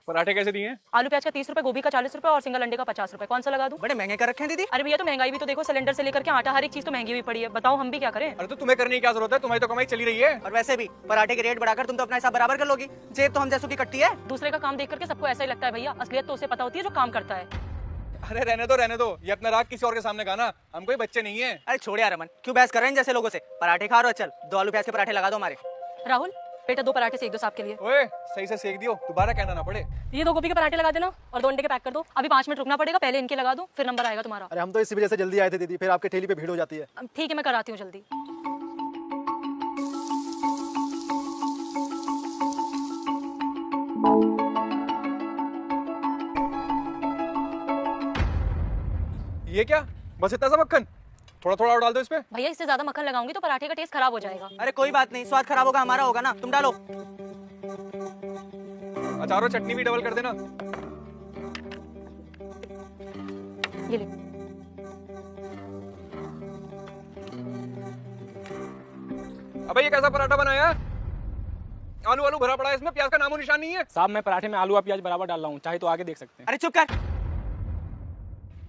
पराठे कैसे दिए हैं? आलू प्याज का 30 रुपए, गोभी का 40 रुपए और सिंगल अंडे का 50 रुपए। कौन सा लगा दूं? बड़े महंगे कर रखे हैं दीदी। अरे भैया तो महंगाई भी तो देखो, सिलेंडर से लेकर के आटा हर एक चीज तो महंगी हुई पड़ी है। बताओ हम भी क्या करें। अरे तो तुम्हें करने की क्या जरूरत है, तुम्हारी तो कमाई चली रही है। और वैसे भी पराठे के रेट बढ़ाकर तुम तो अपना हिसाब बराबर कर लोगी। जेब तो हम जैसों की कट्टी है। दूसरे का काम देख करके सबको ऐसा ही लगता है भैया, असलियत तो उसे पता होती है जो काम करता है। अरे रहने दो, ये अपना राग किसी और के सामने गाना। हम कोई बच्चे नहीं है। अरे छोड़ यार अमन, क्यों बहस कर रहे हैं जैसे लोगों से। पराठे खा रहे हो, चल 2 आलू प्याज के पराठे लगा दो हमारे। राहुल बेटा 2 पराठे सेक दो साहब के लिए। ओए सही से सेक दियो, दोबारा कहना ना पड़े। ये 2 गोभी के पराठे लगा देना और 2 अंडे के पैक कर दो। अभी 5 मिनट रुकना पड़ेगा, पहले इनके लगा दूं फिर नंबर आएगा तुम्हारा। अरे हम तो इसी वजह से जल्दी आए थे दीदी, फिर आपके ठेली पे भीड़ हो जाती है। ठीक है मैं कराती हूँ जल्दी। ये क्या, बस इतना सा मक्खन? थोड़ा थोड़ा और डाल दो इस पे। भैया इससे ज्यादा मक्खन लगाऊंगी तो पराठे का टेस्ट खराब हो जाएगा। अरे कोई बात नहीं, स्वाद खराब होगा हमारा होगा ना, तुम डालो। अचार और चटनी भी डबल कर देना। ये ले। अबे ये कैसा पराठा बनाया है? आलू आलू भरा पड़ा है इसमें, प्याज का नामो निशान नहीं है। साहब मैं पराठे में आलू और प्याज बराबर डाल रहा हूँ, चाहे तो आगे देख सकते हैं। अरे चुप कर।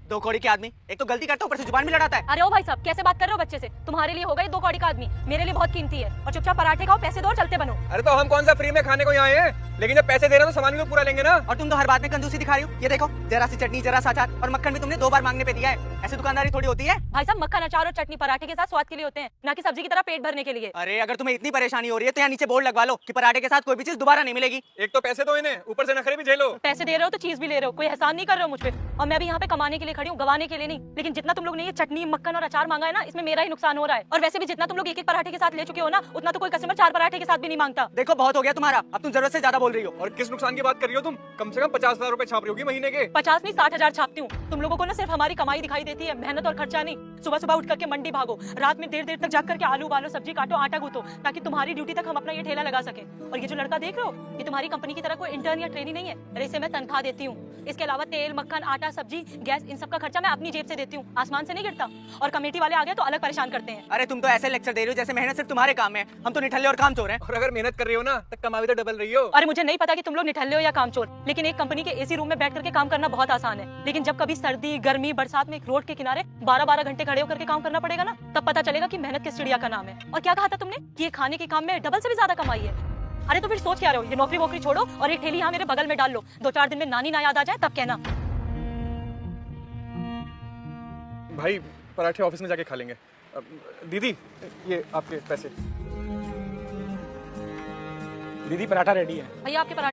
2 कौड़ी के आदमी, एक तो गलती करता है ऊपर से जुबान भी लड़ाता है। अरे ओ भाई साहब कैसे बात कर रहे हो बच्चे से? तुम्हारे लिए होगा ये 2 कौड़ी का आदमी, मेरे लिए बहुत कीमती है। और चुपचाप पराठे खाओ, पैसे दो और चलते बनो। अरे तो हम कौन सा फ्री में खाने को यहाँ आए हैं, लेकिन जब पैसे दे रहे हो तो सामान भी तो पूरा लेंगे ना। और तुम तो हर बात में कंजूसी दिखा रही हो। ये देखो, जरा सी चटनी, जरा सा अचार और मक्खन भी तुमने 2 बार मांगने पे दिया है। ऐसे दुकानदारी थोड़ी होती है। भाई साहब मक्खन अचार और चटनी पराठे के साथ स्वाद के लिए होते हैं, ना कि सब्जी की तरह पेट भरने के लिए। अरे अगर तुम्हें इतनी परेशानी हो रही है तो यहाँ नीचे बोर्ड लगवा लो कि पराठे के साथ कोई भी चीज दोबारा नहीं मिलेगी। एक तो पैसे दो इन्हें, ऊपर से नखरे भी झेलो। पैसे दे रहे हो तो चीज भी ले रहे हो, कोई एहसान नहीं कर रहे हो मुझ पे। और मैं भी यहाँ पे कमाने के लिए खड़ी हूँ, गवाने के लिए नहीं। लेकिन जितना तुम लोग ने ये चटनी मक्खन और अचार मांगा है ना, इसमें मेरा ही नुकसान हो रहा है। और वैसे भी जितना तुम लोग एक पराठे के साथ ले चुके हो ना, उतना तो कोई कस्टमर 4 पराठे के साथ भी नहीं मांगता। देखो बहुत हो गया तुम्हारा, अब तुम जरूरत से ज्यादा बोल रही हो। और किस नुकसान की बात कर रही हो तुम? कम से कम 50,000 रुपए छाप रही होगी महीने के। 50 नहीं 60,000 छापती हूँ। तुम लोगों को ना सिर्फ हमारी कमाई दिखाई देती है, मेहनत और खर्चा नहीं। सुबह सुबह उठ करके मंडी भागो, रात में देर देर तक जाग करके आलू उबालो, सब्जी काटो, आटा गूंथो, ताकि तुम्हारी ड्यूटी तक हम अपना ये ठेला लगा सके। और ये जो लड़का देख रहे हो, ये तुम्हारी कंपनी की तरह कोई इंटर्न या ट्रेनी नहीं है। अरे इसे मैं तनख्वाह देती हूँ। इसके अलावा तेल मक्खन आटा सब्जी गैस इन सब का खर्चा मैं अपनी जेब से देती हूँ, आसमान से नहीं गिरता। और कमेटी वाले आ गए तो अलग परेशान करते हैं। अरे तुम तो ऐसे लेक्चर दे रही हो जैसे मेहनत सिर्फ तुम्हारे काम है, हम तो निठल्ले और काम चोर हैं। और अगर मेहनत कर रही हो ना तो कमाई तो डबल रही हो। अरे मुझे नहीं पता कि तुम लोग निठल्ले हो या कामचोर, लेकिन एक कंपनी के एसी रूम में बैठ करके काम करना बहुत आसान है। लेकिन जब कभी सर्दी गर्मी बरसात में एक रोड के किनारे 12-12 घंटे खड़े होकर के काम करना पड़ेगा ना, तब पता चलेगा कि मेहनत किस चिड़िया का नाम है। और क्या कहा था तुमने कि ये खाने के काम में डबल से भी ज्यादा कमाई है? अरे तो फिर सोच क्या रहे हो? ये नौकरी वोकरी छोड़ो और एक ठेली यहाँ मेरे बगल में डाल लो। 2-4 दिन में नानी ना याद आ जाए तब कहना। भाई पराठे ऑफिस में जाके खा लेंगे। दीदी ये आपके पैसे। दीदी पराठा रेडी है। भैया आपके पराठे